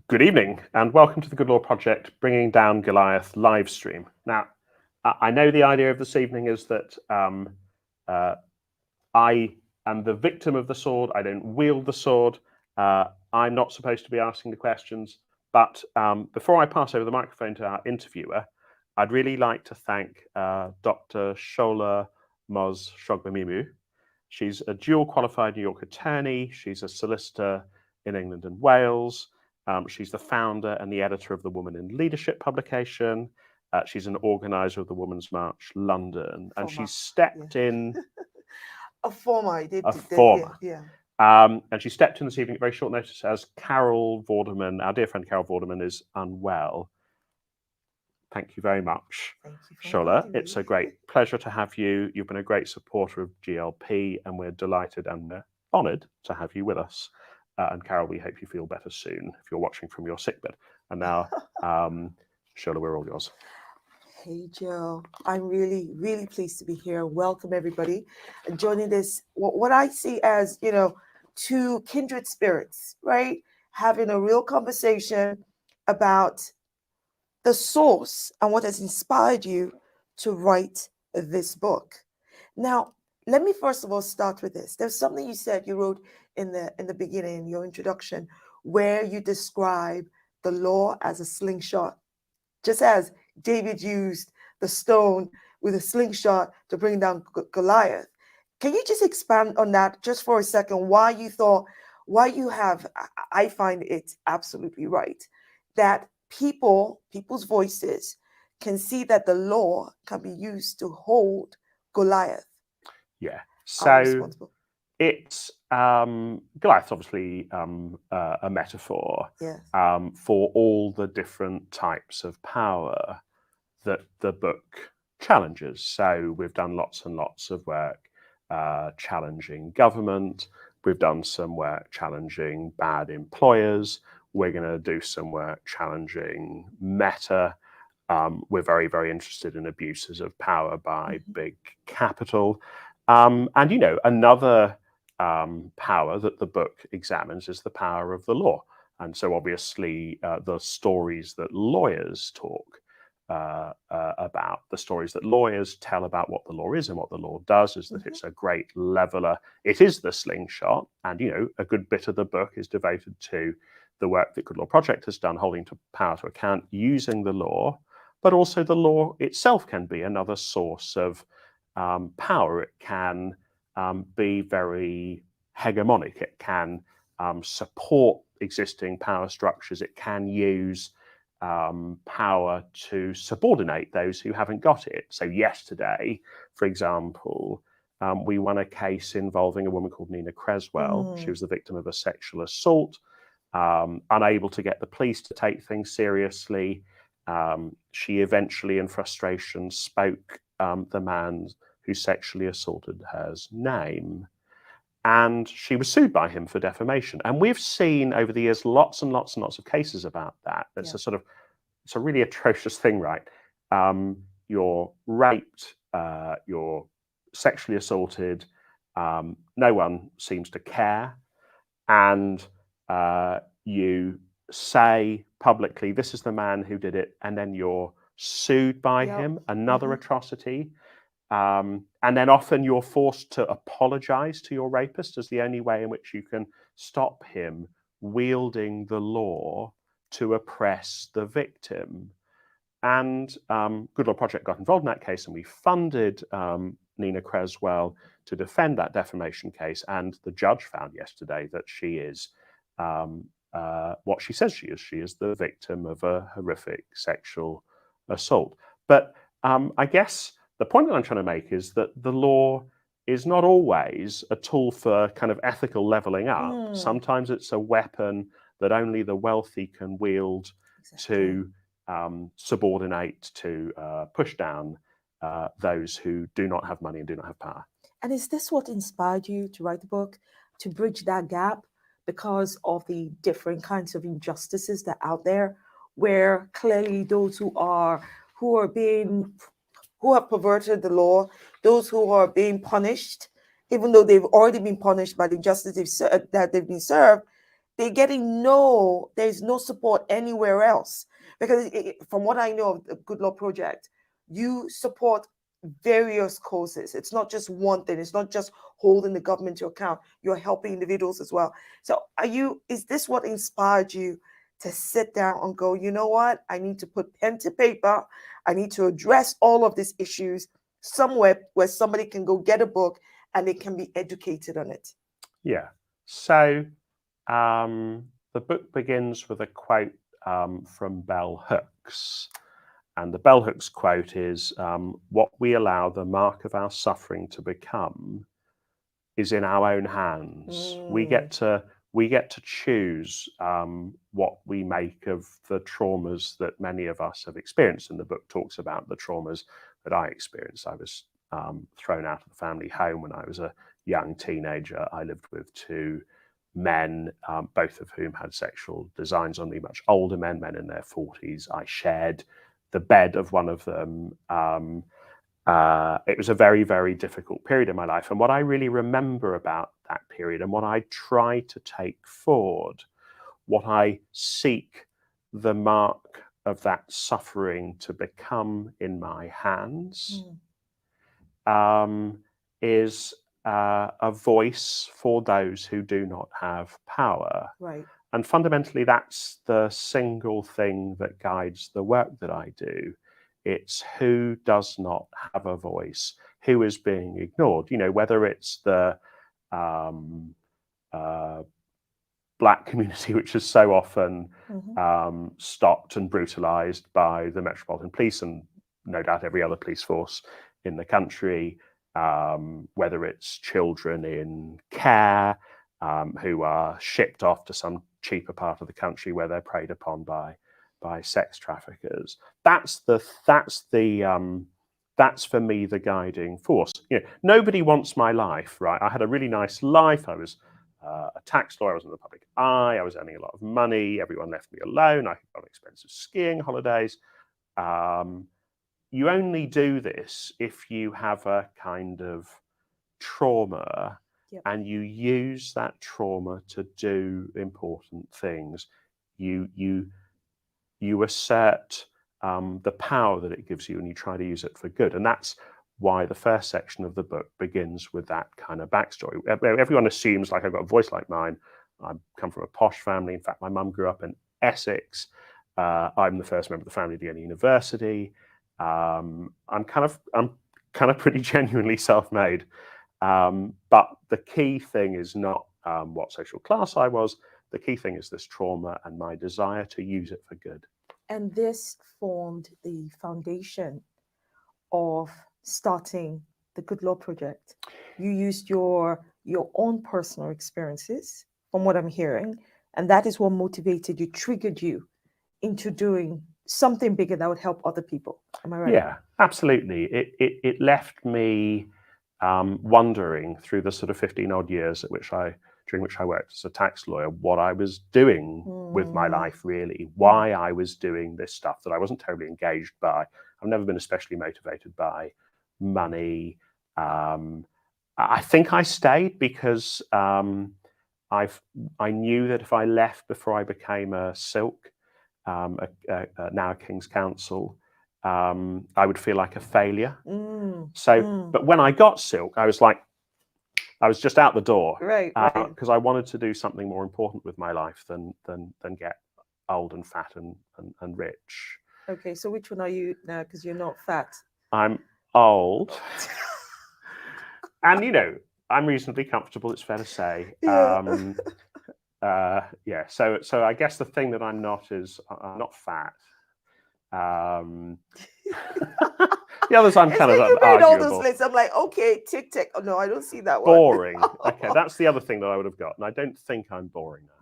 Good evening and welcome to the Good Law Project Bringing Down Goliath live stream. Now, I know the idea of this evening is that I am the victim of the sword. I don't wield the sword. I'm not supposed to be asking the questions. But before I pass over the microphone to our interviewer, I'd really like to thank Dr. Shola Moz Shogbamimu. She's a dual qualified New York attorney. She's a solicitor in England and Wales. She's the founder and the editor of the Woman in Leadership publication. She's an organizer of the Women's March London, and she's stepped in. A former. And she stepped in this evening at very short notice as Carol Vorderman, our dear friend Carol Vorderman, is unwell. Thank you very much, Shola. It's a great pleasure to have you. You've been a great supporter of GLP, and we're delighted and honoured to have you with us. And Carol, we hope you feel better soon if you're watching from your sickbed. And now, Shola, we're all yours. Hey, Joe. I'm really, really pleased to be here. Welcome, everybody. And joining this, what I see as, two kindred spirits, right? Having a real conversation about the source and what has inspired you to write this book. Now, let me first of all start with this. There's something you said you wrote in the beginning, in your introduction, where you describe the law as a slingshot, just as David used the stone with a slingshot to bring down Goliath. Can you just expand on that just for a second? Why I find it absolutely right that people's voices can see that the law can be used to hold Goliath. Yeah. So it's Goliath's obviously a metaphor for all the different types of power that the book challenges. So we've done lots and lots of work challenging government. We've done some work challenging bad employers. We're going to do some work challenging Meta. We're very, very interested in abuses of power by big capital. And, another power that the book examines is the power of the law. And so obviously the stories that lawyers talk about, the stories that lawyers tell about what the law is and what the law does, is that it's a great leveler. It is the slingshot. And, a good bit of the book is devoted to the work that Good Law Project has done, holding to power to account using the law. But also the law itself can be another source of power. It can be very hegemonic. It can support existing power structures. It can use power to subordinate those who haven't got it. So yesterday, for example, we won a case involving a woman called Nina Creswell. She was the victim of a sexual assault, unable to get the police to take things seriously. She eventually, in frustration, spoke the man who sexually assaulted her's name, and she was sued by him for defamation. And we've seen over the years lots and lots and lots of cases about that. It's a really atrocious thing, right? You're raped, you're sexually assaulted, no one seems to care, and you say publicly, this is the man who did it, and then you're sued by him, another atrocity. And then often you're forced to apologize to your rapist as the only way in which you can stop him wielding the law to oppress the victim. And Good Law Project got involved in that case, and we funded Nina Creswell to defend that defamation case. And the judge found yesterday that she is what she says she is. She is the victim of a horrific sexual assault. But I guess the point that I'm trying to make is that the law is not always a tool for kind of ethical leveling up. Sometimes it's a weapon that only the wealthy can wield to subordinate, to push down those who do not have money and do not have power. And is this what inspired you to write the book, to bridge that gap because of the different kinds of injustices that are out there, where clearly those who have perverted the law, those who are being punished, even though they've already been punished by the justice that they've been served, they're getting there's no support anywhere else. Because from what I know of the Good Law Project, you support various causes. It's not just one thing. It's not just holding the government to account. You're helping individuals as well. So is this what inspired you to sit down and go, you know what? I need to put pen to paper. I need to address all of these issues somewhere where somebody can go get a book and they can be educated on it. Yeah. So the book begins with a quote from Bell Hooks. And the Bell Hooks quote is, what we allow the mark of our suffering to become is in our own hands. We get to choose what we make of the traumas that many of us have experienced. And the book talks about the traumas that I experienced. I was thrown out of the family home when I was a young teenager. I lived with two men, both of whom had sexual designs on me, much older men in their 40s. I shared the bed of one of them. It was a very, very difficult period in my life. And what I really remember about that period and what I try to take forward, what I seek the mark of that suffering to become in my hands, is a voice for those who do not have power. Right. And fundamentally, that's the single thing that guides the work that I do. It's who does not have a voice, who is being ignored. You know, whether it's the Black community, which is so often stopped and brutalized by the Metropolitan Police and no doubt every other police force in the country, whether it's children in care who are shipped off to some cheaper part of the country where they're preyed upon by sex traffickers. That's for me the guiding force. You know, nobody wants my life, right? I had a really nice life. I was a tax lawyer. I was in the public eye. I was earning a lot of money. Everyone left me alone. I could go on expensive skiing holidays. You only do this if you have a kind of trauma. Yep. And you use that trauma to do important things. You assert the power that it gives you, and you try to use it for good. And that's why the first section of the book begins with that kind of backstory. Everyone assumes, like, I've got a voice like mine. I come from a posh family. In fact, my mum grew up in Essex. I'm the first member of the family to go to university. I'm kind of pretty genuinely self-made. But the key thing is not what social class I was. The key thing is this trauma and my desire to use it for good. And this formed the foundation of starting the Good Law Project. You used your own personal experiences, from what I'm hearing, and that is what motivated you, triggered you into doing something bigger that would help other people. Am I right? Yeah, absolutely. It left me wondering through the sort of 15 odd years during which I worked as a tax lawyer, what I was doing with my life, really, why I was doing this stuff that I wasn't terribly engaged by. I've never been especially motivated by money. I think I stayed because I knew that if I left before I became a Silk, now a King's Counsel, I would feel like a failure. But when I got Silk, I was like, I was just out the door, right? Because I wanted to do something more important with my life than get old and fat and rich. Okay, so which one are you now? Because you're not fat. I'm old, and you know, I'm reasonably comfortable. It's fair to say. Yeah. So I guess the thing that I'm not is I'm not fat. The others I'm kind of you made all those arguable. lists. I'm like, okay, tick tick. Oh no, I don't see that one. Boring. Okay, that's the other thing that I would have gotten. I don't think I'm boring now.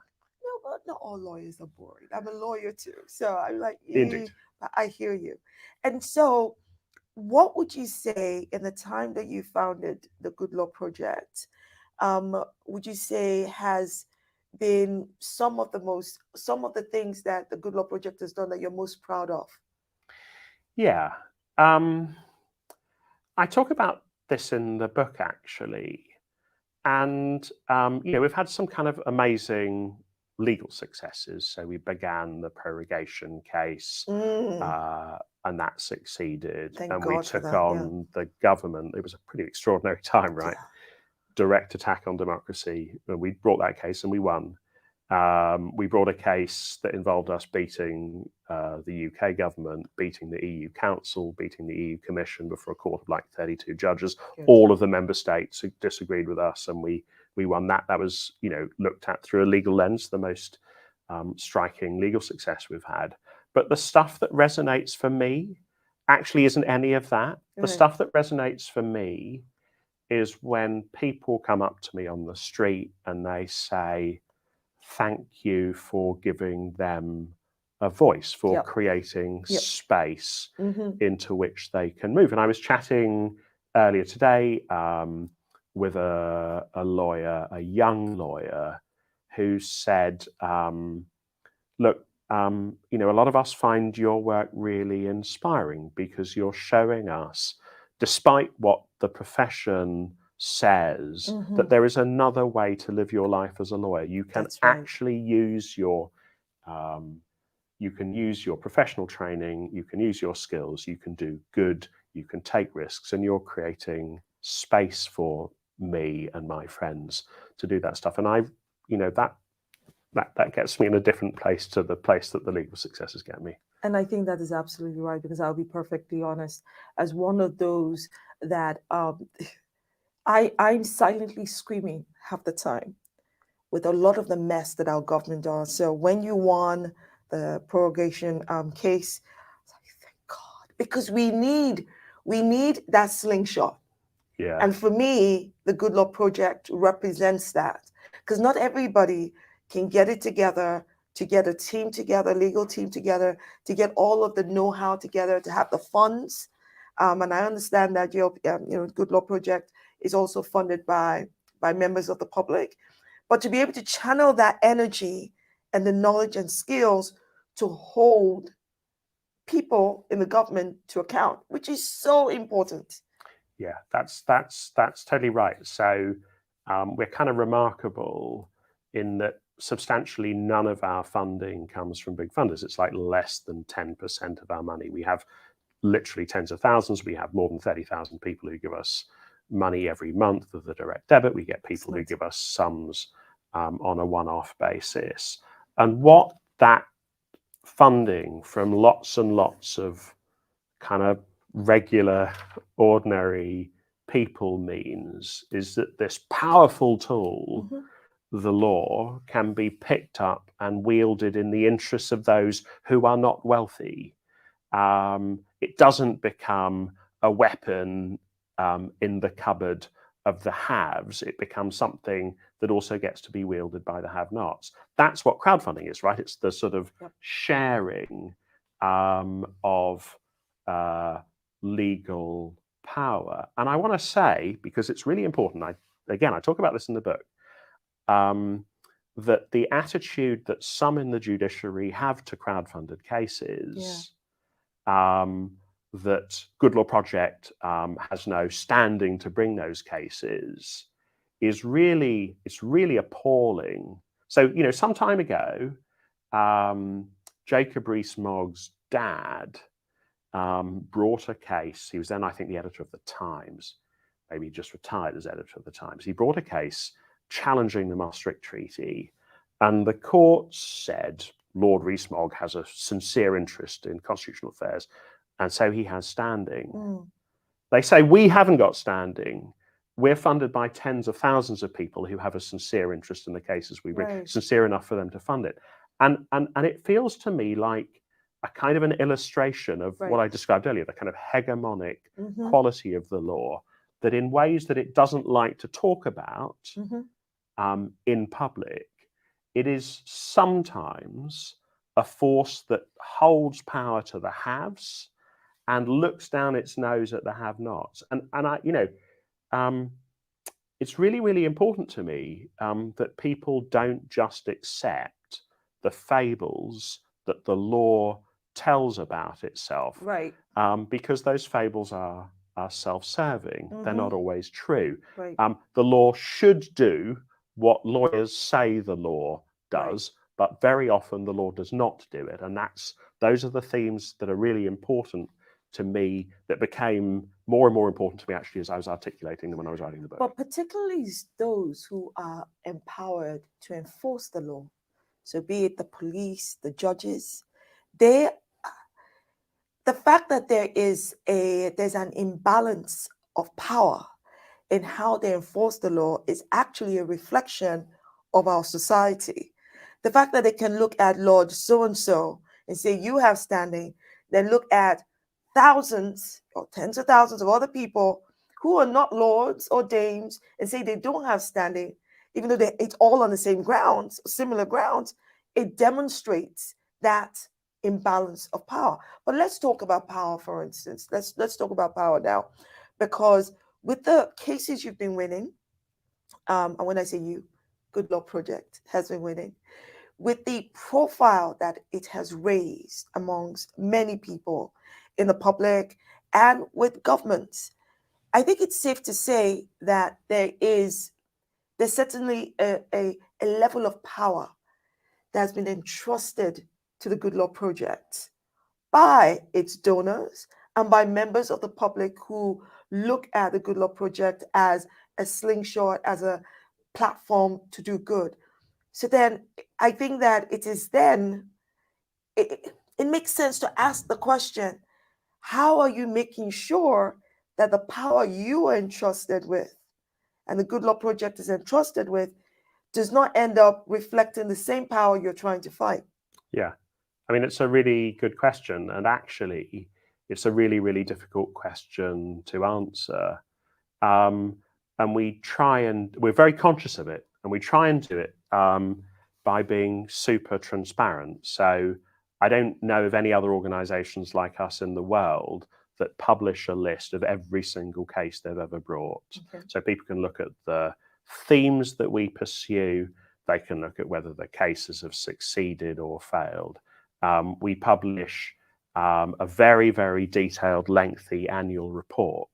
No, but not all lawyers are boring. I'm a lawyer too, so I'm like, Indeed. But I hear you. And so, what would you say in the time that you founded the Good Law Project? Would you say has been some of the things that the Good Law Project has done that you're most proud of? Yeah. I talk about this in the book, actually. And, you know, we've had some kind of amazing legal successes. So we began the prorogation case, and that succeeded. Thank and God we for took that, on the government. It was a pretty extraordinary time, right? Yeah. Direct attack on democracy. And we brought that case and we won. We brought a case that involved us beating the UK government, beating the EU Council, beating the EU Commission before a court of like 32 judges. Good. All of the member states who disagreed with us, and we won that. That was, looked at through a legal lens, the most striking legal success we've had. But the stuff that resonates for me actually isn't any of that. The stuff that resonates for me is when people come up to me on the street and they say, thank you for giving them a voice, for creating space into which they can move. And I was chatting earlier today with a lawyer, a young lawyer, who said, look, a lot of us find your work really inspiring because you're showing us, despite what the profession says, that there is another way to live your life as a lawyer. You can actually use your professional training, you can use your skills, you can do good, you can take risks, and you're creating space for me and my friends to do that stuff. And that gets me in a different place to the place that the legal successes get me. And I think that is absolutely right, because I'll be perfectly honest, as one of those that I'm silently screaming half the time with a lot of the mess that our government does. So when you won the prorogation case, I was like, thank God, because we need that slingshot. Yeah. And for me, the Good Law Project represents that, because not everybody can get it together, to get a team together, legal team together, to get all of the know-how together, to have the funds. And I understand that Good Law Project is also funded by members of the public, but to be able to channel that energy and the knowledge and skills to hold people in the government to account, which is so important. Yeah, that's totally right. So we're kind of remarkable in that substantially none of our funding comes from big funders. It's like less than 10% of our money. We have literally tens of thousands. We have more than 30,000 people who give us money every month with the direct debit. We get people who give us sums on a one-off basis. And what that funding from lots and lots of kind of regular, ordinary people means is that this powerful tool, the law, can be picked up and wielded in the interests of those who are not wealthy. It doesn't become a weapon in the cupboard of the haves. It becomes something that also gets to be wielded by the have-nots. That's what crowdfunding is, right? It's the sort of sharing of legal power. And I want to say, because it's really important, I talk about this in the book, that the attitude that some in the judiciary have to crowdfunded cases, that Good Law Project has no standing to bring those cases, it's really appalling. So, some time ago, Jacob Rees-Mogg's dad brought a case. He was then, I think, the editor of the Times. Maybe he just retired as editor of the Times. He brought a case challenging the Maastricht Treaty, and the court said Lord Rees-Mogg has a sincere interest in constitutional affairs, and so he has standing. They say, we haven't got standing. We're funded by tens of thousands of people who have a sincere interest in the cases we bring, sincere enough for them to fund it. And it feels to me like a kind of an illustration of what I described earlier, the kind of hegemonic quality of the law, that in ways that it doesn't like to talk about in public, it is sometimes a force that holds power to the haves and looks down its nose at the have-nots. And it's really, really important to me that people don't just accept the fables that the law tells about itself, because those fables are self-serving. They're not always true. The law should do what lawyers say the law does, but very often the law does not do it. And those are the themes that are really important to me, that became more and more important to me actually as I was articulating them when I was writing the book. But particularly those who are empowered to enforce the law, so be it the police, the judges, the fact that there's an imbalance of power in how they enforce the law is actually a reflection of our society. The fact that they can look at Lord so-and-so and say, you have standing, then look at thousands or tens of thousands of other people who are not lords or dames and say they don't have standing, even though it's all on the same grounds, similar grounds, it demonstrates that imbalance of power. But let's talk about power, for instance. Let's talk about power now, because with the cases you've been winning, and when I say you, Good Law Project has been winning, with the profile that it has raised amongst many people in the public and with governments, I think it's safe to say that there's certainly a level of power that has been entrusted to the Good Law Project by its donors and by members of the public who look at the Good Law Project as a slingshot, as a platform to do good. So then I think that it makes sense to ask the question, how are you making sure that the power you are entrusted with and the Good Law Project is entrusted with does not end up reflecting the same power you're trying to fight? Yeah. I mean, it's a really good question. And actually, it's a really, really difficult question to answer. And we're very conscious of it. And we try and do it by being super transparent. So I don't know of any other organizations like us in the world that publish a list of every single case they've ever brought. Okay. So people can look at the themes that we pursue. They can look at whether the cases have succeeded or failed. We publish a very, very detailed, lengthy annual report,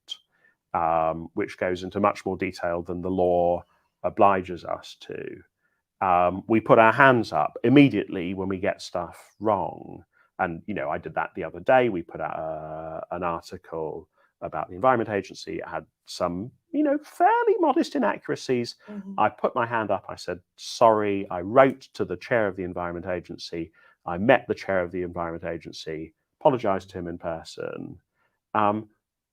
which goes into much more detail than the law obliges us to. We put our hands up immediately when we get stuff wrong. And, I did that the other day. We put out an article about the Environment Agency. It had some, fairly modest inaccuracies. Mm-hmm. I put my hand up. I said, sorry. I wrote to the chair of the Environment Agency. I met the chair of the Environment Agency, apologized to him in person.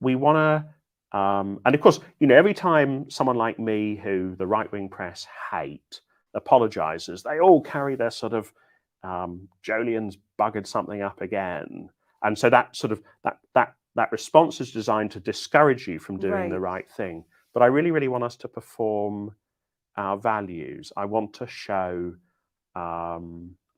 We want to, and of course, every time someone like me, who the right-wing press hate, apologizes, they all carry their sort of, Jolien's buggered something up again. And so that sort of, that response is designed to discourage you from doing the right thing. But I really, really want us to perform our values. I want to show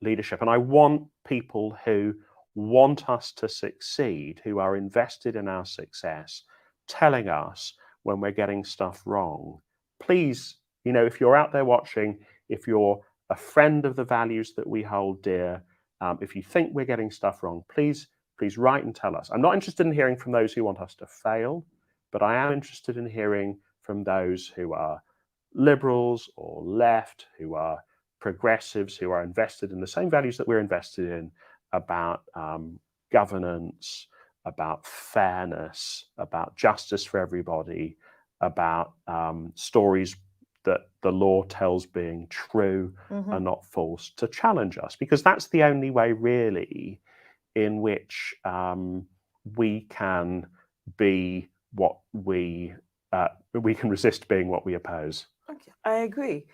leadership. And I want people who want us to succeed, who are invested in our success, telling us when we're getting stuff wrong. Please, if you're out there watching, if you're a friend of the values that we hold dear, if you think we're getting stuff wrong, please write and tell us. I'm not interested in hearing from those who want us to fail, but I am interested in hearing from those who are liberals or left, who are progressives, who are invested in the same values that we're invested in, about governance, about fairness, about justice for everybody, about stories that the law tells being true and not false, to challenge us, because that's the only way really in which we can be what we can resist being what we oppose. Okay, I agree.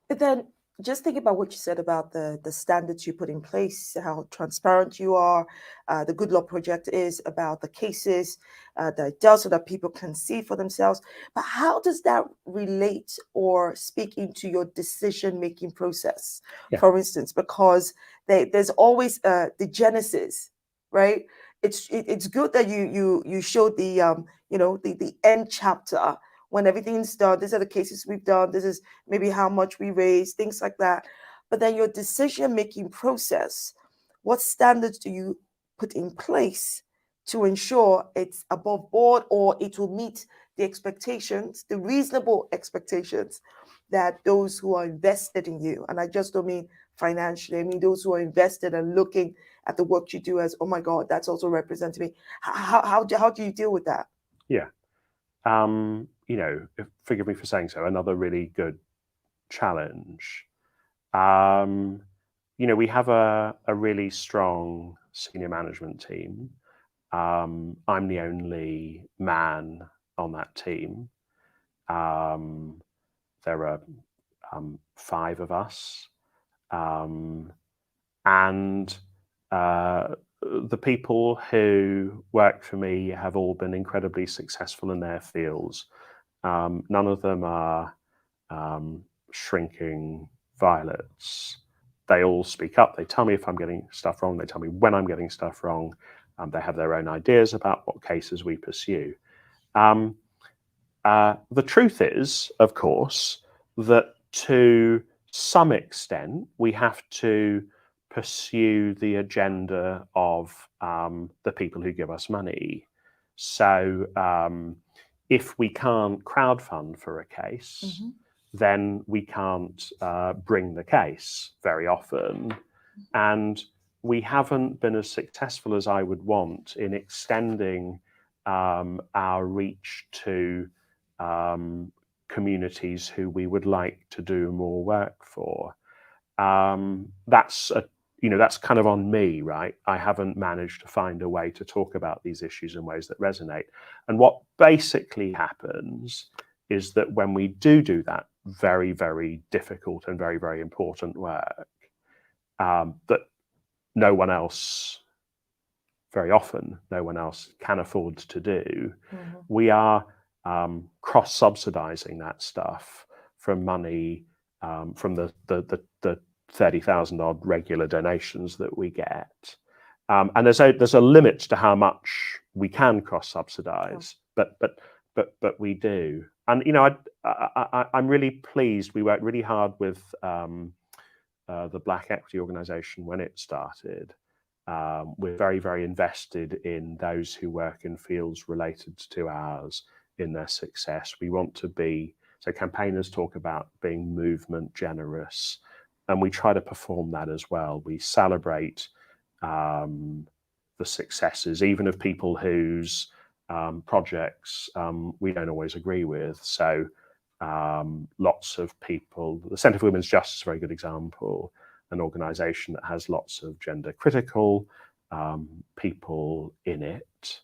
But then just think about what you said about the standards you put in place, how transparent you are. The Good Law Project is about the cases that it does so that people can see for themselves. But how does that relate or speak into your decision-making process, for instance? Because there's always the genesis, right? It's good that you showed the the end chapter. When everything's done, these are the cases we've done, this is maybe how much we raised, things like that. But then your decision-making process, what standards do you put in place to ensure it's above board, or it will meet the expectations, the reasonable expectations that those who are invested in you, and I just don't mean financially. I mean, those who are invested and looking at the work you do as, oh my God, that's also representing me. How do you deal with that? Yeah. Forgive me for saying so, another really good challenge. We have a really strong senior management team. I'm the only man on that team. There are 5 of us. And the people who work for me have all been incredibly successful in their fields. None of them are shrinking violets. They all speak up. They tell me if I'm getting stuff wrong. They tell me when I'm getting stuff wrong. They have their own ideas about what cases we pursue. The truth is, of course, that to some extent, we have to pursue the agenda of the people who give us money. So if we can't crowdfund for a case, then we can't bring the case very often. And we haven't been as successful as I would want in extending our reach to communities who we would like to do more work for. That's kind of on me, right? I haven't managed to find a way to talk about these issues in ways that resonate. And what basically happens is that when we do that very, very difficult and very, very important work, that very often no one else can afford to do, we are cross-subsidizing that stuff from money from the 30,000 odd regular donations that we get. And there's a limit to how much we can cross-subsidize, but we do. And I'm really pleased. We worked really hard with the Black Equity Organization when it started. We're very, very invested in those who work in fields related to ours in their success. We want to be, so campaigners talk about being movement generous, and we try to perform that as well. We celebrate the successes, even of people whose projects we don't always agree with. So lots of people, the Centre for Women's Justice is a very good example, an organization that has lots of gender critical people in it,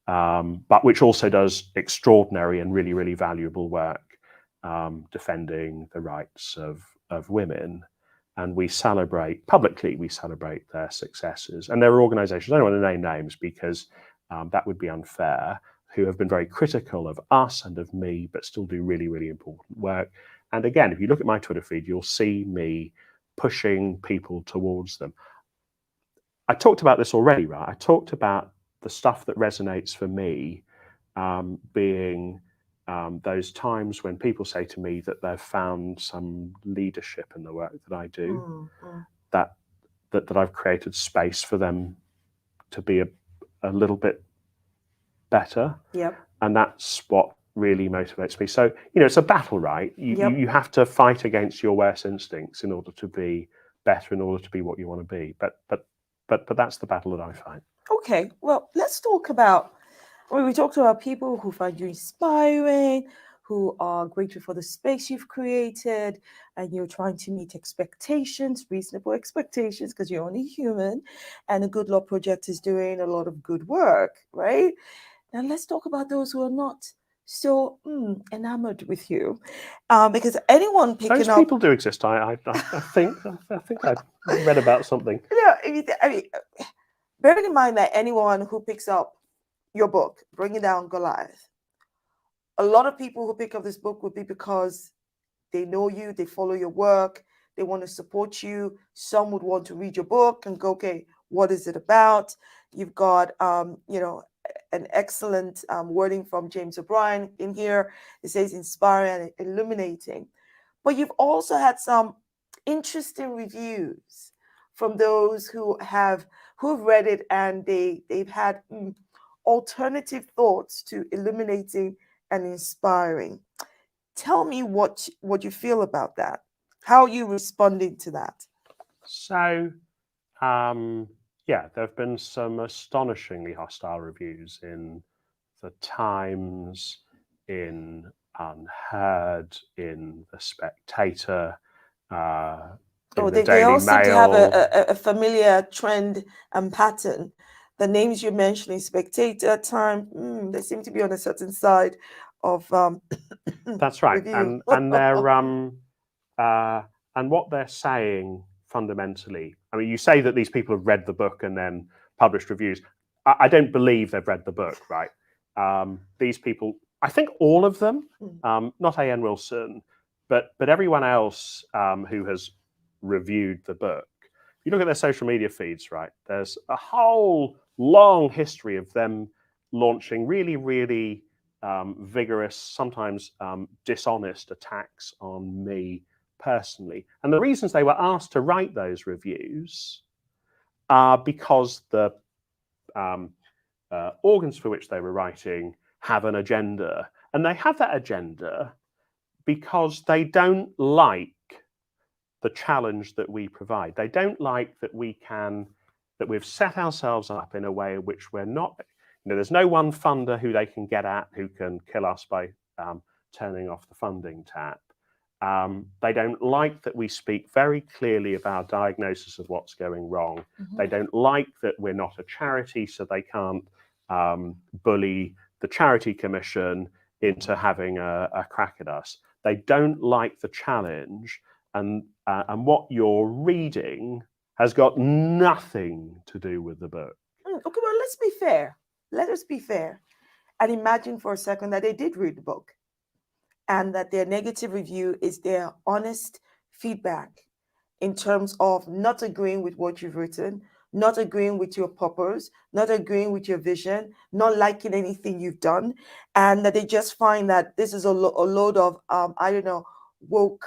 but which also does extraordinary and really, really valuable work defending the rights of women. And we celebrate their successes. And there are organizations, I don't want to name names because that would be unfair, who have been very critical of us and of me, but still do really, really important work. And again, if you look at my Twitter feed, you'll see me pushing people towards them. I talked about this already, right? I talked about the stuff that resonates for me being those times when people say to me that they've found some leadership in the work that I do, that I've created space for them to be a little bit better. Yep. And that's what really motivates me. So, it's a battle, right? You have to fight against your worst instincts in order to be better, in order to be what you want to be. But that's the battle that I fight. Okay, well, let's talk about, we talked about people who find you inspiring, who are grateful for the space you've created, and you're trying to meet expectations, reasonable expectations, because you're only human, and the Good Law Project is doing a lot of good work, right? Now let's talk about those who are not so enamored with you, because anyone picking those up, people do exist. I think I read about something. I mean, bearing in mind that anyone who picks up your book, Bringing Down Goliath, a lot of people who pick up this book would be because they know you, they follow your work, they want to support you. Some would want to read your book and go, okay, what is it about? You've got, an excellent wording from James O'Brien in here. It says inspiring and illuminating. But you've also had some interesting reviews from those who've read it, and they've had alternative thoughts to illuminating and inspiring. Tell me what you feel about that. How are you responding to that? So, yeah, there have been some astonishingly hostile reviews in the Times, in Unheard, in the Spectator, in the They Daily all seem to have Mail. a familiar trend and pattern. The names you're mentioning, Spectator, Time, they seem to be on a certain side of That's right, review. and they're and what they're saying fundamentally. I mean, you say that these people have read the book and then published reviews. I don't believe they've read the book, right? These people, I think all of them, not A.N. Wilson, but everyone else who has reviewed the book. If you look at their social media feeds, right, there's a whole long history of them launching really, really vigorous, sometimes dishonest attacks on me personally. And the reasons they were asked to write those reviews are because the organs for which they were writing have an agenda. And they have that agenda because they don't like the challenge that we provide. They don't like that that we've set ourselves up in a way in which we're not, there's no one funder who they can get at who can kill us by turning off the funding tap. They don't like that we speak very clearly about diagnosis of what's going wrong. They don't like that we're not a charity, so they can't bully the Charity Commission into having a crack at us. They don't like the challenge, and what you're reading has got nothing to do with the book. Okay, well, let's be fair. Let us be fair and imagine for a second that they did read the book and that their negative review is their honest feedback in terms of not agreeing with what you've written, not agreeing with your purpose, not agreeing with your vision, not liking anything you've done, and that they just find that this is a load of, woke,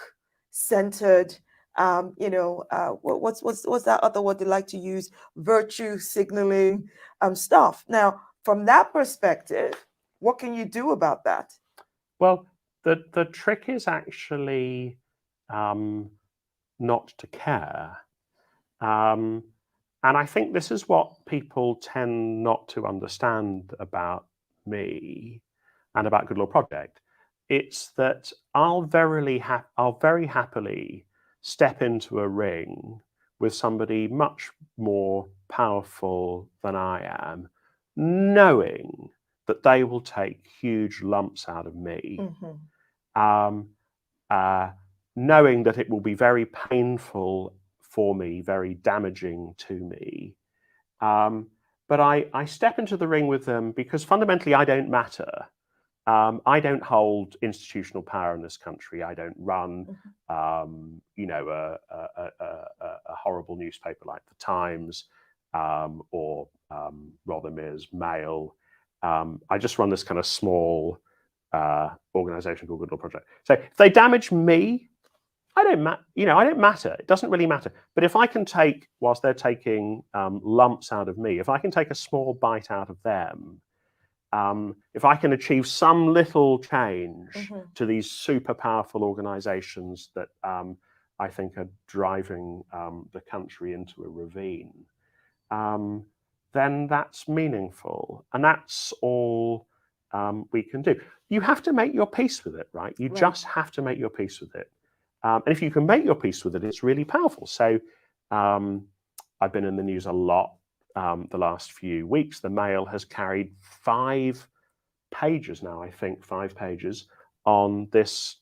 centered, what's that other word they like to use? Virtue signaling stuff. Now, from that perspective, what can you do about that? Well, the trick is actually not to care. And I think this is what people tend not to understand about me and about Good Law Project. It's that I'll very happily step into a ring with somebody much more powerful than I am, knowing that they will take huge lumps out of me, knowing that it will be very painful for me, very damaging to me. But I step into the ring with them because fundamentally I don't matter. I don't hold institutional power in this country. I don't run, a horrible newspaper like the Times or Rothermere's Mail. I just run this kind of small organization called Good Law Project. So if they damage me, I don't matter. It doesn't really matter. But if I can take, whilst they're taking lumps out of me, if I can take a small bite out of them, if I can achieve some little change to these super powerful organizations that I think are driving the country into a ravine, then that's meaningful. And that's all we can do. You have to make your peace with it, right? You just have to make your peace with it. And if you can make your peace with it, it's really powerful. So I've been in the news a lot the last few weeks. The Mail has carried 5 pages now, I think 5 pages, on this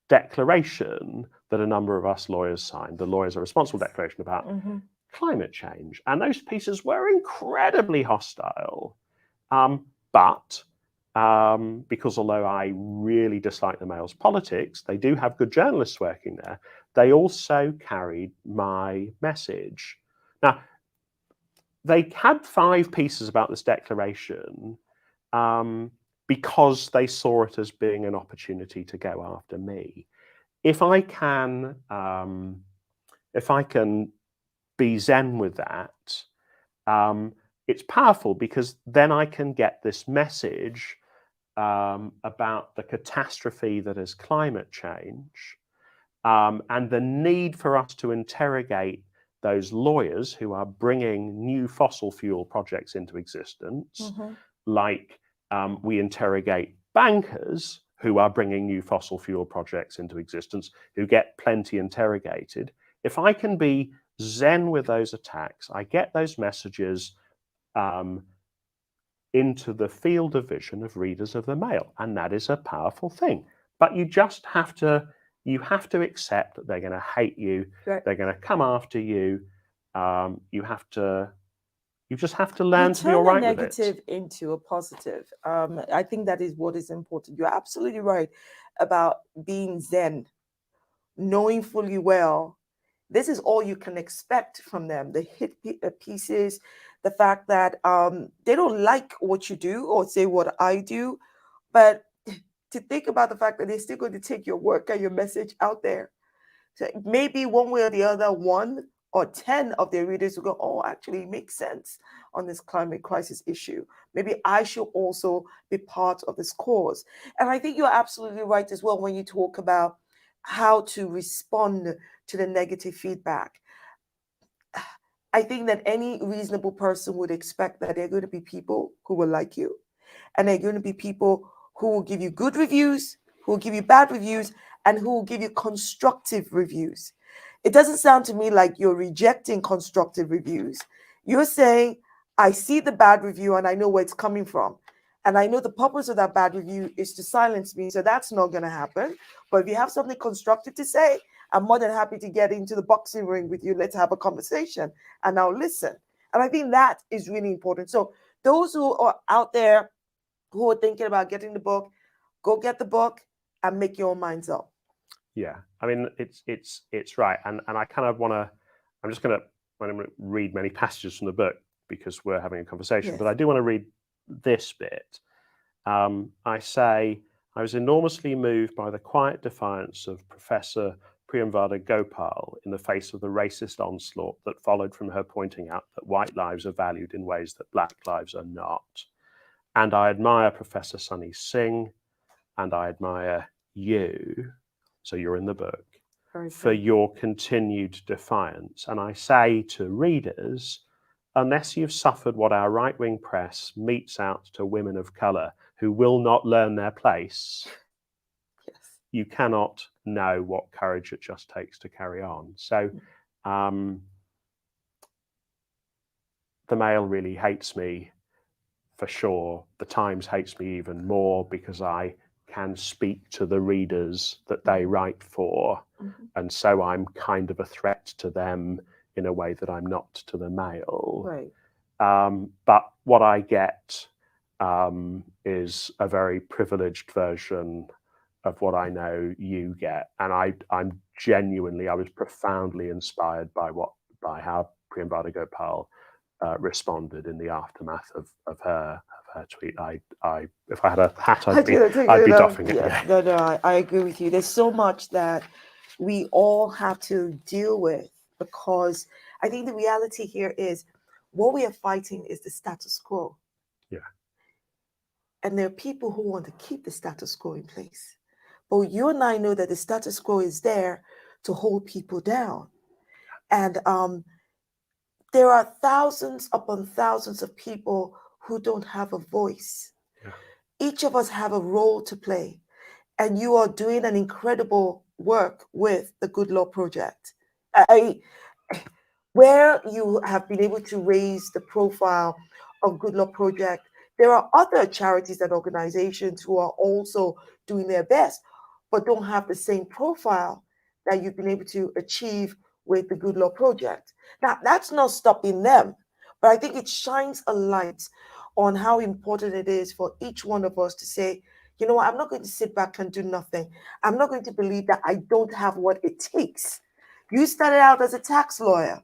declaration that a number of us lawyers signed, the Lawyers Are Responsible Declaration about climate change. And those pieces were incredibly hostile. But because although I really dislike the Mail's politics, they do have good journalists working there, they also carried my message. Now, they had 5 pieces about this declaration because they saw it as being an opportunity to go after me. If I can be zen with that, it's powerful because then I can get this message about the catastrophe that is climate change and the need for us to interrogate those lawyers who are bringing new fossil fuel projects into existence, like we interrogate bankers who are bringing new fossil fuel projects into existence, who get plenty interrogated. If I can be zen with those attacks, I get those messages into the field of vision of readers of the Mail, and that is a powerful thing. But you just have to accept that they're going to hate you, they're going to come after you. You just have to learn to be all right with it. Turn a negative into a positive. I think that is what is important. You're absolutely right about being zen, knowing fully well this is all you can expect from them. The hit pieces, the fact that they don't like what you do or say what I do, but to think about the fact that they're still going to take your work and your message out there. So maybe one way or the other, 1 or 10 of their readers will go, oh, actually it makes sense on this climate crisis issue. Maybe I should also be part of this cause. And I think you're absolutely right as well when you talk about how to respond to the negative feedback. I think that any reasonable person would expect that there are going to be people who will like you, and there are going to be people who will give you good reviews, who will give you bad reviews, and who will give you constructive reviews. It doesn't sound to me like you're rejecting constructive reviews. You're saying, I see the bad review and I know where it's coming from. And I know the purpose of that bad review is to silence me. So that's not going to happen. But if you have something constructive to say, I'm more than happy to get into the boxing ring with you. Let's have a conversation and now listen. And I think that is really important. So those who are out there who are thinking about getting the book, go get the book and make your own minds up. Yeah, I mean, it's right. And I kind of want to, I'm just going to read many passages from the book because we're having a conversation, but I do want to read this bit. I say, I was enormously moved by the quiet defiance of Professor Priyamvada Gopal in the face of the racist onslaught that followed from her pointing out that white lives are valued in ways that black lives are not. And I admire Professor Sunny Singh, and I admire you, so you're in the book, for your continued defiance. And I say to readers, unless you've suffered what our right-wing press metes out to women of colour who will not learn their place, you cannot know what courage it just takes to carry on. So the Mail really hates me, for sure. The Times hates me even more because I can speak to the readers that they write for. And so I'm kind of a threat to them in a way that I'm not to the Mail. Right. But what I get is a very privileged version of what I know you get. And I was profoundly inspired by how Priyamvada Gopal responded in the aftermath of her tweet. If I had a hat, I'd be doffing it. Yeah. No, I agree with you. There's so much that we all have to deal with, because I think the reality here is what we are fighting is the status quo. Yeah. And there are people who want to keep the status quo in place. But you and I know that the status quo is there to hold people down. And there are thousands upon thousands of people who don't have a voice. Yeah. Each of us have a role to play. And you are doing an incredible work with the Good Law Project. Where you have been able to raise the profile of Good Law Project, there are other charities and organizations who are also doing their best, but don't have the same profile that you've been able to achieve with the Good Law Project. Now, that's not stopping them, but I think it shines a light on how important it is for each one of us to say, you know what, I'm not going to sit back and do nothing. I'm not going to believe that I don't have what it takes. You started out as a tax lawyer,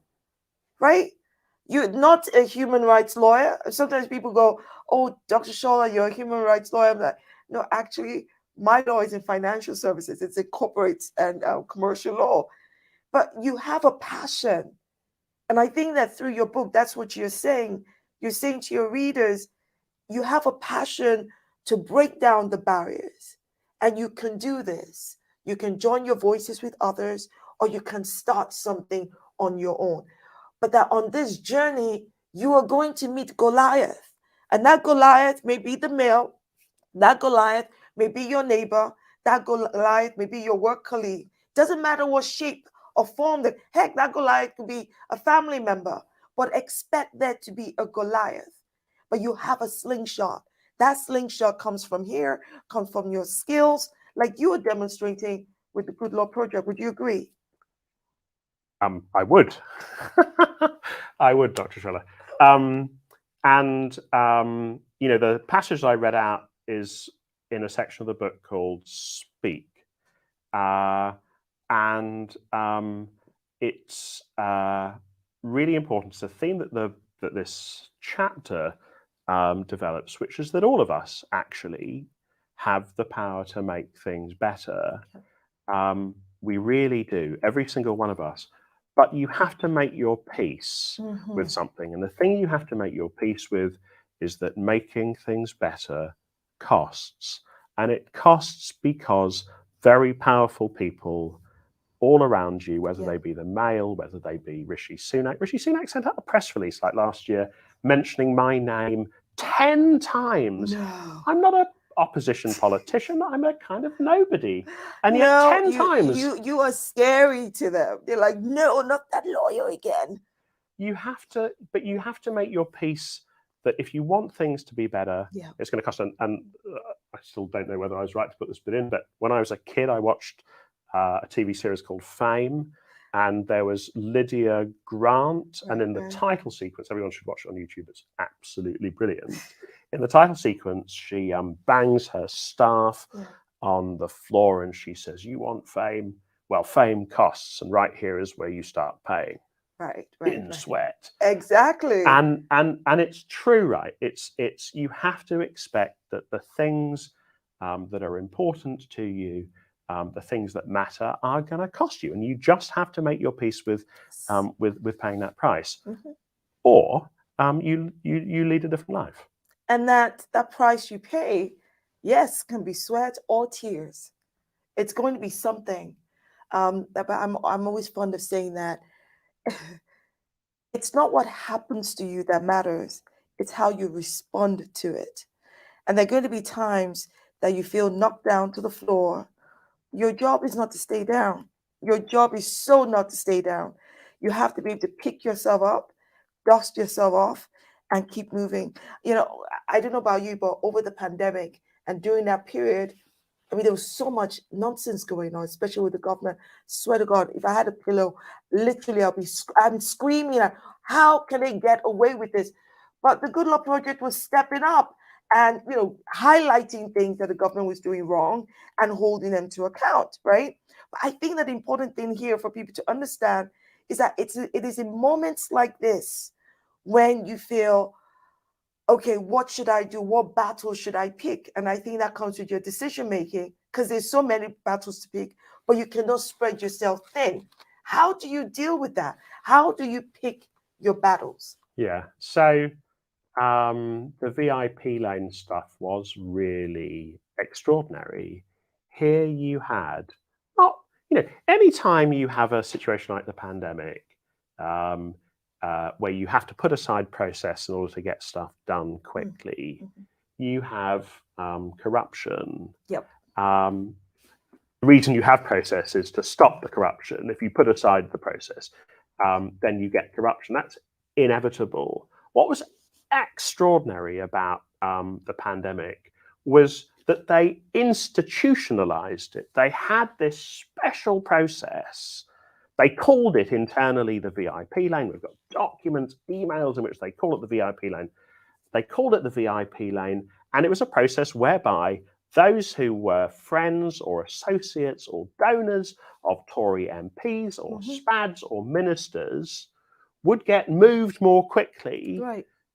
right? You're not a human rights lawyer. Sometimes people go, oh, Dr. Shola, you're a human rights lawyer. I'm like, no, actually, my law is in financial services. It's in corporate and commercial law. But you have a passion. And I think that through your book, that's what you're saying. You're saying to your readers, you have a passion to break down the barriers. And you can do this. You can join your voices with others, or you can start something on your own. but that on this journey, you are going to meet Goliath. And that Goliath may be the male, that Goliath may be your neighbor, that Goliath may be your work colleague. Doesn't matter what shape or form that, heck, that Goliath could be a family member, but expect there to be a Goliath. But you have a slingshot. That slingshot comes from here, comes from your skills, like you were demonstrating with the Good Law Project. Would you agree? I would. I would, Dr. Schreller. You know, the passage I read out is in a section of the book called Speak. It's really important. It's a theme that this chapter develops, which is that all of us actually have the power to make things better. We really do, every single one of us. But you have to make your peace with something. And the thing you have to make your peace with is that making things better costs. And it costs because very powerful people all around you, whether they be the male, whether they be Rishi Sunak. Rishi Sunak sent out a press release like last year mentioning my name 10 times. No. I'm not an opposition politician. I'm a kind of nobody. And yet 10 times. You are scary to them. They're like, no, not that lawyer again. You have to make your peace that if you want things to be better, it's going to cost. And I still don't know whether I was right to put this bit in, but when I was a kid, I watched a TV series called Fame, and there was Lydia Grant, and in the title sequence, everyone should watch it on YouTube. It's absolutely brilliant. In the title sequence, she bangs her staff on the floor, and she says, "You want fame? Well, fame costs, and right here is where you start paying." In sweat. Exactly. And it's true, right? It's you have to expect that the things that are important to you, the things that matter, are going to cost you, and you just have to make your peace with paying that price, or you lead a different life. And that price you pay, yes, can be sweat or tears. It's going to be something. But I'm always fond of saying that. It's not what happens to you that matters. It's how you respond to it. And there are going to be times that you feel knocked down to the floor. Your job is not to stay down. Your job is so not to stay down. You have to be able to pick yourself up, dust yourself off, and keep moving. You know, I don't know about you, but over the pandemic and during that period, I mean, there was so much nonsense going on, especially with the government. Swear to God, if I had a pillow, literally, I'm screaming at how can they get away with this? But the Good Law Project was stepping up and, you know, highlighting things that the government was doing wrong and holding them to account, right? But I think that the important thing here for people to understand is that it is in moments like this when you feel, okay, what should I do? What battle should I pick? And I think that comes with your decision making, because there's so many battles to pick, but you cannot spread yourself thin. How do you deal with that? How do you pick your battles? Yeah. So the VIP lane stuff was really extraordinary. Here you had, anytime you have a situation like the pandemic, where you have to put aside process in order to get stuff done quickly, you have corruption. The reason you have process is to stop the corruption. If you put aside the process, then you get corruption. That's inevitable. What was extraordinary about the pandemic was that they institutionalized it. They had this special process. They called it internally the VIP lane. We've got documents, emails in which they call it the VIP lane. They called it the VIP lane, and it was a process whereby those who were friends or associates or donors of Tory MPs or SPADs or ministers would get moved more quickly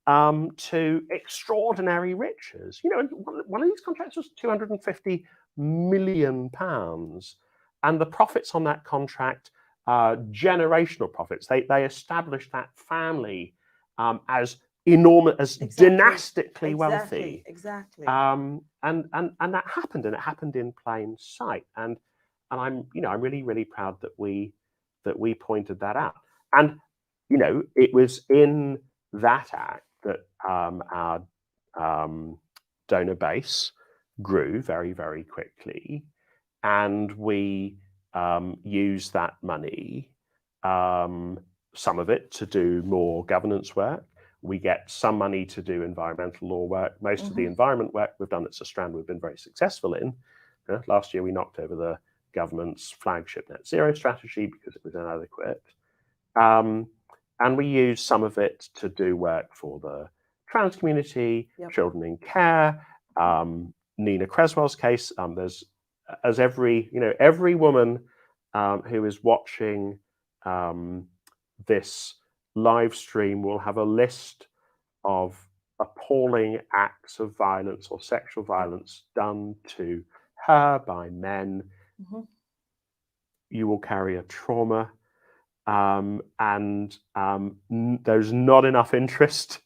to extraordinary riches. You know, one of these contracts was £250 million, and the profits on that contract are generational profits. They established that family as enormous, as dynastically wealthy. And that happened, and it happened in plain sight. And I'm really, really proud that we pointed that out. And it was in that act that our donor base grew very, very quickly, and we used that money, some of it to do more governance work. We get some money to do environmental law work. Most of the environment work we've done, it's a strand we've been very successful in. Last year we knocked over the government's flagship net zero strategy because it was inadequate. And we use some of it to do work for the trans community, children in care. Nina Creswell's case, there's, as every woman who is watching this live stream will have a list of appalling acts of violence or sexual violence done to her by men. You will carry a trauma. And there's not enough interest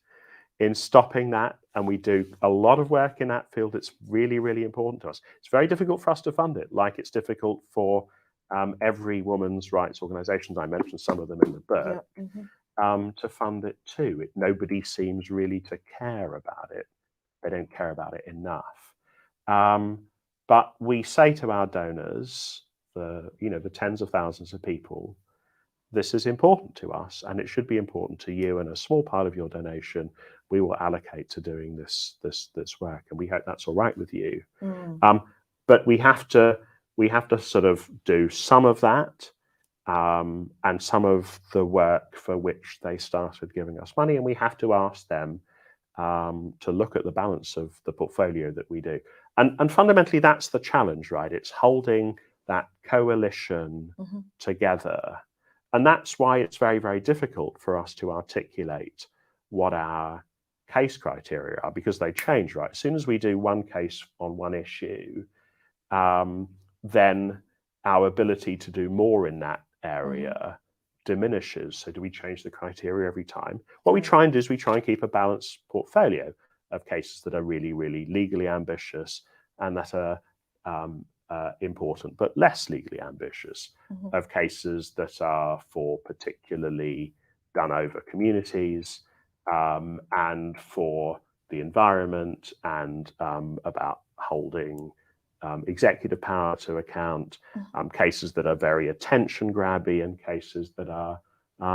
in stopping that, and we do a lot of work in that field. It's really, really important to us. It's very difficult for us to fund it, like it's difficult for every women's rights organizations. I mentioned some of them in the book, to fund it too. Nobody seems really to care about it. They don't care about it enough. But we say to our donors, the tens of thousands of people, this is important to us, and it should be important to you. And a small part of your donation we will allocate to doing this work, and we hope that's all right with you. But we have to sort of do some of that, and some of the work for which they started giving us money, and we have to ask them to look at the balance of the portfolio that we do. And fundamentally, that's the challenge, right? It's holding that coalition together. And that's why it's very, very difficult for us to articulate what our case criteria are, because they change, right? As soon as we do one case on one issue, then our ability to do more in that area diminishes. So do we change the criteria every time? What we try and do is we try and keep a balanced portfolio of cases that are really, really legally ambitious and that are important, but less legally ambitious, of cases that are for particularly done over communities, and for the environment, and about holding executive power to account, cases that are very attention grabby and cases that are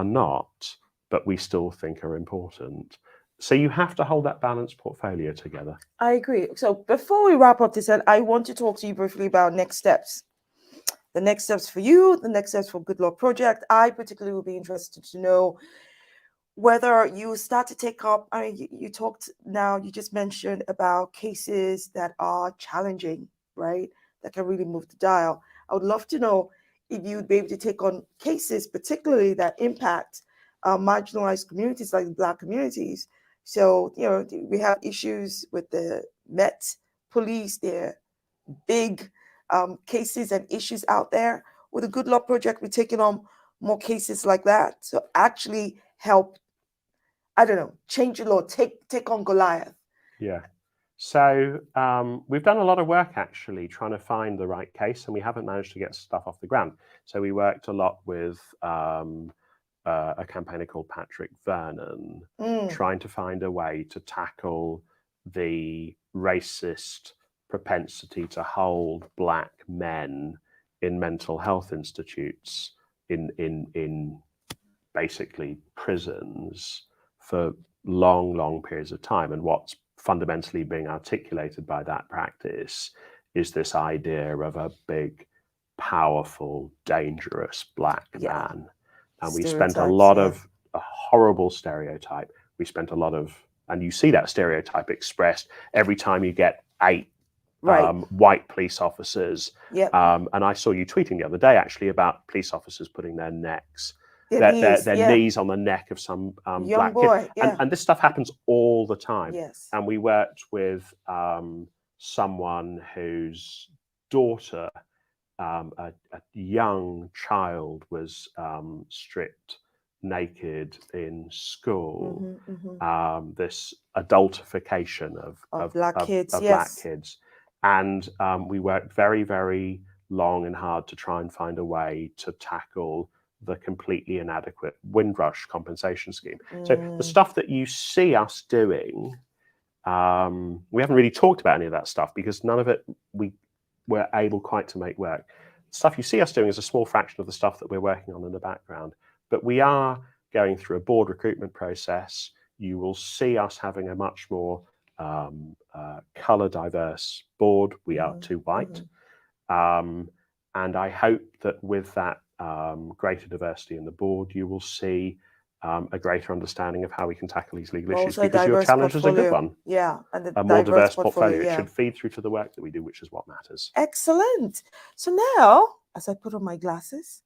not, but we still think are important. So you have to hold that balanced portfolio together. I agree. So before we wrap up this, I want to talk to you briefly about next steps. The next steps for you, the next steps for Good Law Project. I particularly would be interested to know whether you start to take up, you talked now, you just mentioned about cases that are challenging, right? That can really move the dial. I would love to know if you'd be able to take on cases, particularly that impact marginalized communities like Black communities. So, we have issues with the Met Police, there are big cases and issues out there. With a Good Law Project, we're taking on more cases like that. So actually help, change the law, take on Goliath. Yeah. So we've done a lot of work actually trying to find the right case, and we haven't managed to get stuff off the ground. So we worked a lot with a campaigner called Patrick Vernon, trying to find a way to tackle the racist propensity to hold Black men in mental health institutes, in basically prisons for long periods of time. And what's fundamentally being articulated by that practice is this idea of a big, powerful, dangerous Black man. And we spent a lot of a horrible stereotype. We spent a lot of, and you see that stereotype expressed every time you get 8 white police officers. And I saw you tweeting the other day actually about police officers putting their necks, their knees on the neck of some Black kid. And this stuff happens all the time. And we worked with someone whose daughter, a young child, was stripped naked in school. This adultification of Black kids. And we worked very, very long and hard to try and find a way to tackle the completely inadequate Windrush compensation scheme. So the stuff that you see us doing, we haven't really talked about any of that stuff because none of it we were able quite to make work. The stuff you see us doing is a small fraction of the stuff that we're working on in the background, but we are going through a board recruitment process. You will see us having a much more color diverse board. We are too white. And I hope that with that greater diversity in the board, you will see a greater understanding of how we can tackle these legal issues, because your challenge is a good one. Yeah, and a more diverse portfolio. It should feed through to the work that we do, which is what matters. Excellent. So now, as I put on my glasses,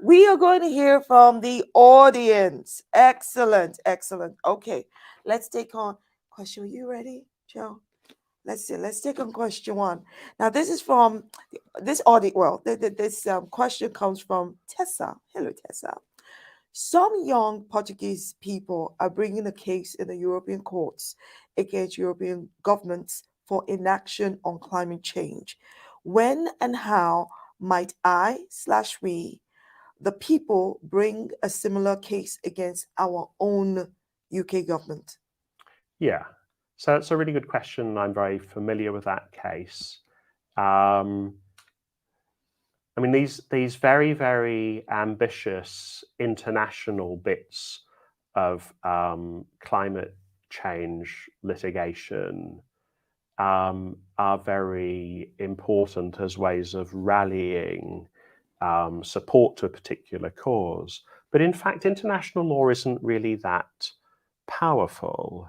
we are going to hear from the audience. Excellent, excellent. Okay, let's take on question. Are you ready, Joe? Let's see. Let's take on question one. Now, this is from this audience. Well, this question comes from Tessa. Hello, Tessa. Some young Portuguese people are bringing a case in the European courts against European governments for inaction on climate change. When and how might we, the people, bring a similar case against our own UK government? Yeah, so it's a really good question. I'm very familiar with that case. I mean, these very, very ambitious international bits of climate change litigation are very important as ways of rallying support to a particular cause. But in fact, international law isn't really that powerful.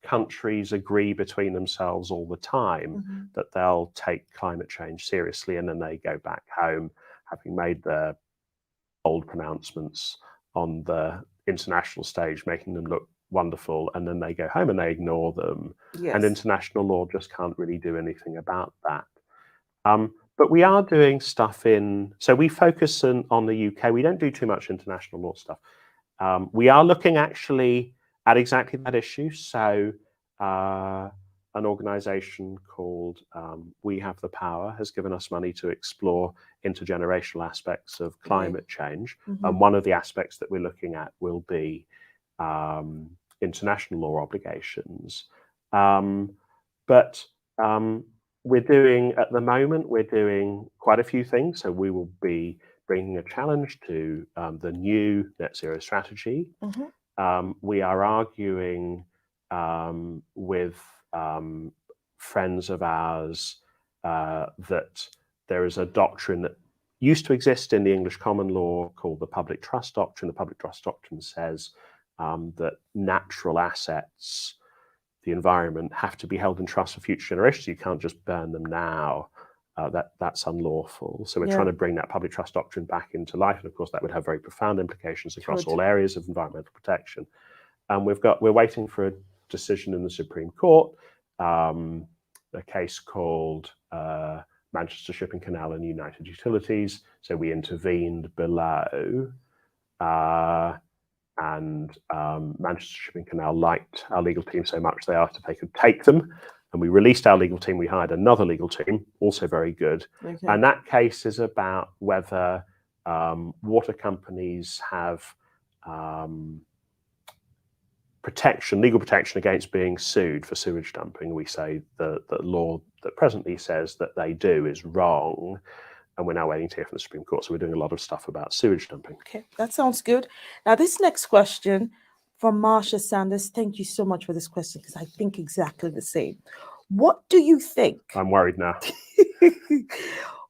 Countries agree between themselves all the time that they'll take climate change seriously, and then they go back home having made their bold pronouncements on the international stage, making them look wonderful, and then they go home and they ignore them. Yes. And international law just can't really do anything about that. But we are doing stuff so we focus on the UK. We don't do too much international law stuff. We are looking actually at exactly that issue. So an organization called We Have the Power has given us money to explore intergenerational aspects of climate change. And one of the aspects that we're looking at will be international law obligations. But we're doing, at the moment, we're doing quite a few things. So we will be bringing a challenge to the new net zero strategy. We are arguing with friends of ours that there is a doctrine that used to exist in the English common law called the public trust doctrine. The public trust doctrine says that natural assets, the environment, have to be held in trust for future generations. You can't just burn them now. That's unlawful. So we're trying to bring that public trust doctrine back into life, and of course that would have very profound implications across all areas of environmental protection. And we're waiting for a decision in the Supreme Court, a case called Manchester Shipping Canal and United Utilities. So we intervened below, and Manchester Shipping Canal liked our legal team so much they asked if they could take them. And we released our legal team. We hired another legal team, also very good. And that case is about whether water companies have legal protection against being sued for sewage dumping. We say the law that presently says that they do is wrong. And we're now waiting to hear from the Supreme Court. So we're doing a lot of stuff about sewage dumping. Okay, that sounds good. Now, this next question from Marsha Sanders. Thank you so much for this question, because I think exactly the same. What do you think? I'm worried now.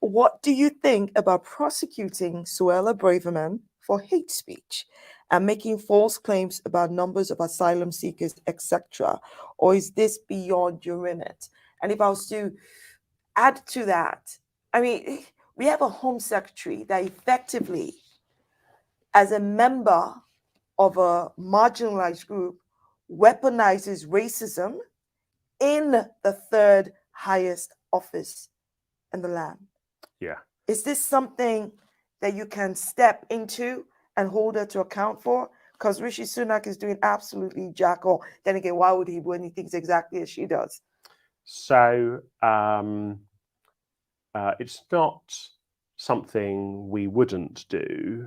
What do you think about prosecuting Suella Braverman for hate speech and making false claims about numbers of asylum seekers, etc.? Or is this beyond your remit? And if I was to add to that, I mean, we have a Home Secretary that effectively, as a member of a marginalized group, weaponizes racism in the third highest office in the land. Yeah. Is this something that you can step into and hold her to account for? Because Rishi Sunak is doing absolutely jack all. Then again, why would he when he thinks exactly as she does? So it's not something we wouldn't do,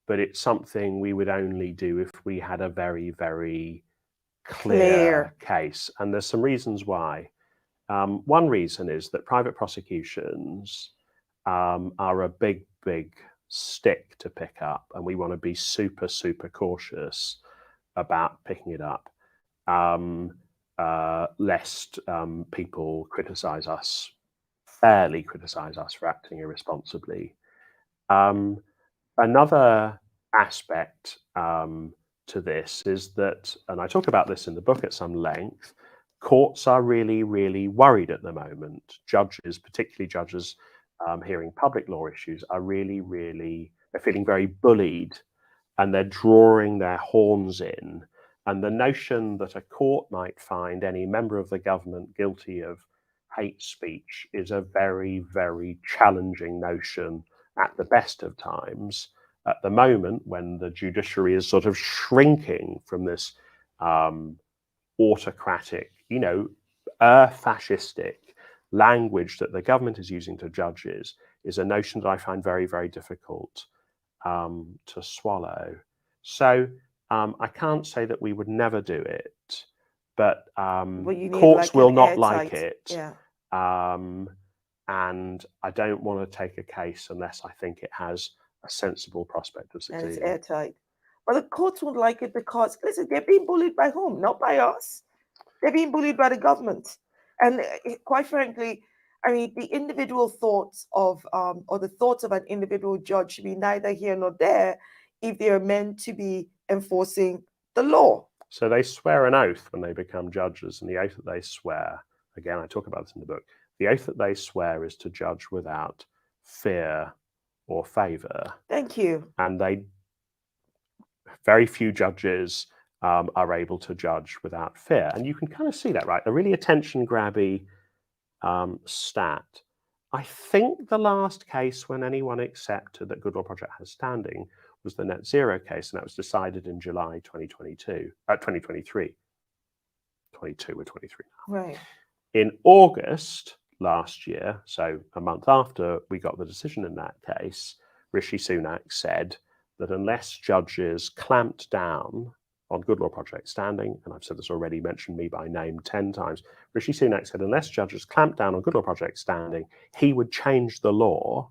but it's something we would only do if we had a very, very clear case. And there's some reasons why. One reason is that private prosecutions are a big, big stick to pick up, and we want to be super, super cautious about picking it up, lest people fairly criticize us for acting irresponsibly. Another aspect to this is that, and I talk about this in the book at some length, courts are really, really worried at the moment. Judges, particularly judges hearing public law issues, are really, really, they're feeling very bullied, and they're drawing their horns in. And the notion that a court might find any member of the government guilty of hate speech is a very, very challenging notion at the best of times. At the moment, when the judiciary is sort of shrinking from this autocratic, fascistic language that the government is using to judges, is a notion that I find very, very difficult to swallow. So I can't say that we would never do it, but courts will not like it. Yeah. And I don't want to take a case unless I think it has a sensible prospect of succeeding. And it's airtight. But the courts won't like it because, listen, they're being bullied by whom? Not by us. They're being bullied by the government. And quite frankly, I mean, the individual thoughts of, or the thoughts of an individual judge should be neither here nor there if they are meant to be enforcing the law. So they swear an oath when they become judges, and the oath that they swear, again, I talk about this in the book, the oath that they swear is to judge without fear or favor. Thank you. And very few judges are able to judge without fear. And you can kind of see that, right? A really attention-grabby stat. I think the last case when anyone accepted that Good Law Project has standing was the net zero case, and that was decided in July 2023. 22 or 23 now. Right. In August last year, so a month after we got the decision in that case, Rishi Sunak said that unless judges clamped down on Good Law Project standing, and I've said this already, mentioned me by name 10 times, Rishi Sunak said unless judges clamped down on Good Law Project standing, he would change the law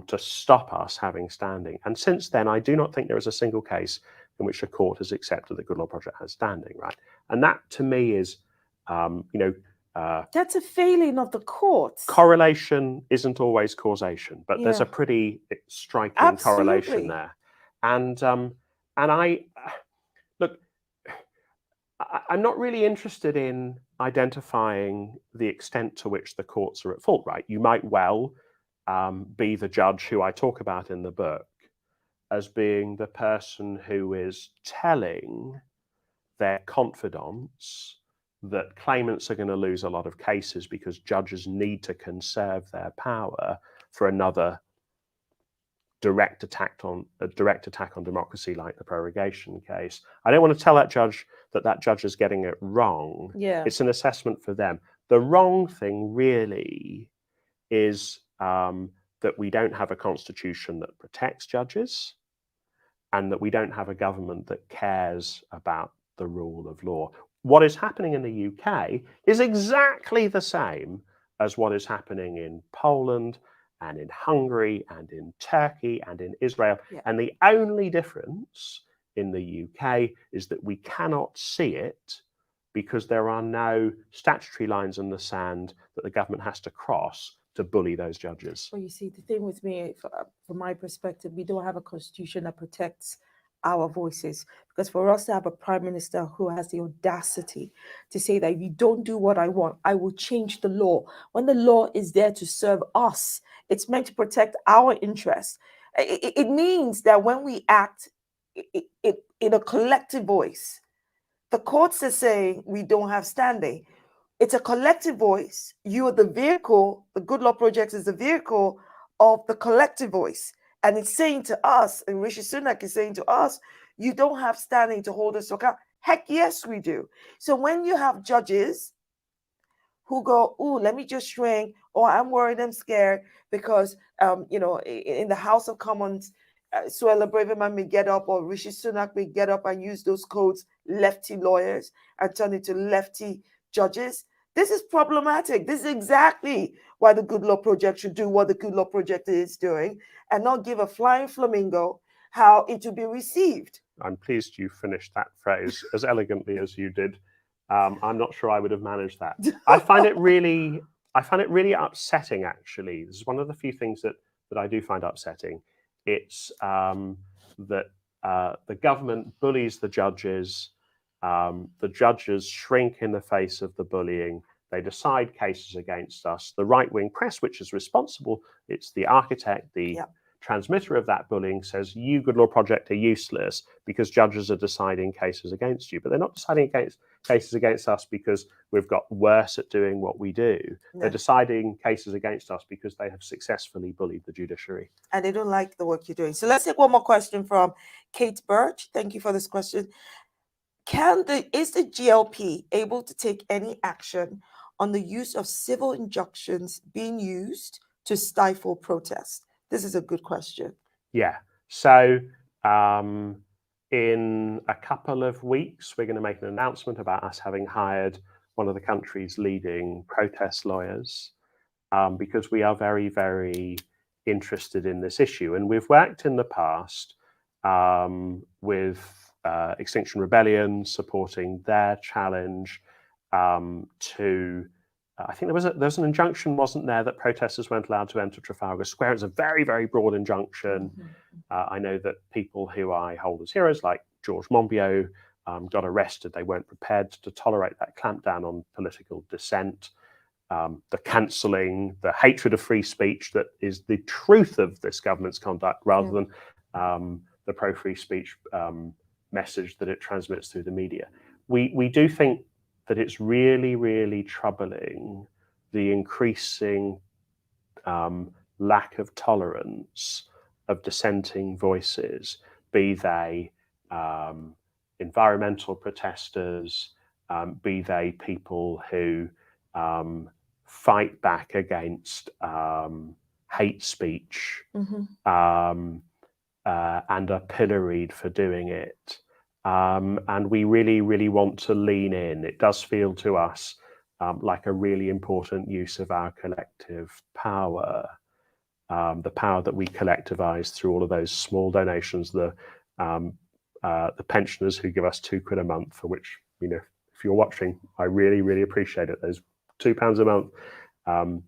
to stop us having standing. And since then, I do not think there is a single case in which a court has accepted that Good Law Project has standing, right? And that, to me, is, that's a failing of the courts. Correlation isn't always causation, but there's a pretty striking correlation there. And I look, I'm not really interested in identifying the extent to which the courts are at fault, right? You might well be the judge who I talk about in the book as being the person who is telling their confidants that claimants are going to lose a lot of cases because judges need to conserve their power for another direct attack on democracy like the prorogation case. I don't want to tell that judge that judge is getting it wrong. Yeah. It's an assessment for them. The wrong thing really is that we don't have a constitution that protects judges, and that we don't have a government that cares about the rule of law. What is happening in the UK is exactly the same as what is happening in Poland and in Hungary and in Turkey and in Israel. Yeah. And the only difference in the UK is that we cannot see it because there are no statutory lines in the sand that the government has to cross to bully those judges. Well, you see, the thing with me, from my perspective, we don't have a constitution that protects our voices, because for us to have a prime minister who has the audacity to say that if you don't do what I want, I will change the law, when the law is there to serve us, it's meant to protect our interests. It means that when we act in a collective voice, the courts are saying we don't have standing. It's a collective voice. You are the vehicle. The Good Law Project is the vehicle of the collective voice. And it's saying to us, and Rishi Sunak is saying to us, you don't have standing to hold us to account. Heck yes, we do. So when you have judges who go, oh, let me just shrink, or I'm worried, I'm scared because, in the House of Commons, Suella Braverman may get up, or Rishi Sunak may get up and use those codes, lefty lawyers, and turn it to lefty judges. This is problematic. This is exactly why the Good Law Project should do what the Good Law Project is doing, and not give a flying flamingo how it will be received. I'm pleased you finished that phrase as elegantly as you did. I'm not sure I would have managed that. I find it really upsetting, actually. This is one of the few things that I do find upsetting. It's that the government bullies the judges. The judges shrink in the face of the bullying. They decide cases against us. The right-wing press, which is responsible, it's the architect, the transmitter of that bullying, says, you, Good Law Project, are useless because judges are deciding cases against you. But they're not deciding cases against us because we've got worse at doing what we do. No. They're deciding cases against us because they have successfully bullied the judiciary. And they don't like the work you're doing. So let's take one more question from Kate Birch. Thank you for this question. Is the GLP able to take any action on the use of civil injunctions being used to stifle protest? This is a good question. Yeah. So in a couple of weeks, we're going to make an announcement about us having hired one of the country's leading protest lawyers, because we are very, very interested in this issue. And we've worked in the past with Extinction Rebellion, supporting their challenge to, I think there was an injunction, wasn't there, that protesters weren't allowed to enter Trafalgar Square. It's a very, very broad injunction. I know that people who I hold as heroes, like George Monbiot, got arrested. They weren't prepared to tolerate that clampdown on political dissent. The cancelling, the hatred of free speech that is the truth of this government's conduct, rather than the pro-free speech message that it transmits through the media. We do think that it's really, really troubling, the increasing lack of tolerance of dissenting voices, be they environmental protesters, be they people who fight back against hate speech, and are pilloried for doing it. And we really, really want to lean in. It does feel to us like a really important use of our collective power, the power that we collectivize through all of those small donations, the pensioners who give us £2 a month, for which, if you're watching, I really, really appreciate it. Those £2 a month.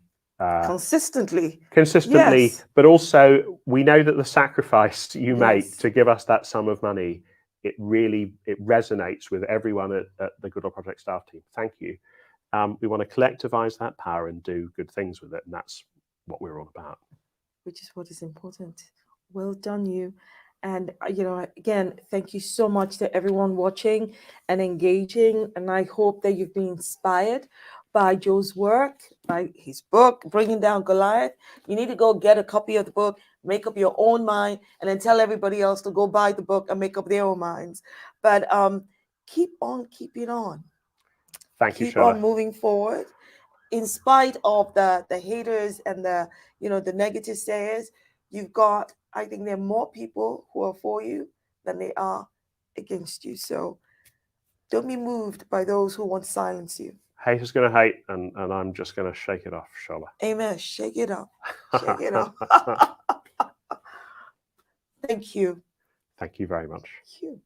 Consistently, yes. But also we know that the sacrifice you make to give us that sum of money, it resonates with everyone at the Good Law Project staff team. Thank you. We want to collectivize that power and do good things with it, and that's what we're all about. Which is what is important. Well done, you. And again, thank you so much to everyone watching and engaging, and I hope that you've been inspired by Joe's work, by his book, Bringing Down Goliath. You need to go get a copy of the book, make up your own mind, and then tell everybody else to go buy the book and make up their own minds. But keep on keeping on. Thank you, Keep on moving forward. In spite of the haters and the negative sayers, you've got, I think there are more people who are for you than they are against you. So don't be moved by those who want to silence you. Hate is going to hate, and I'm just going to shake it off, Shola. Amen. Shake it up. Shake it off. Thank you. Thank you very much. Thank you.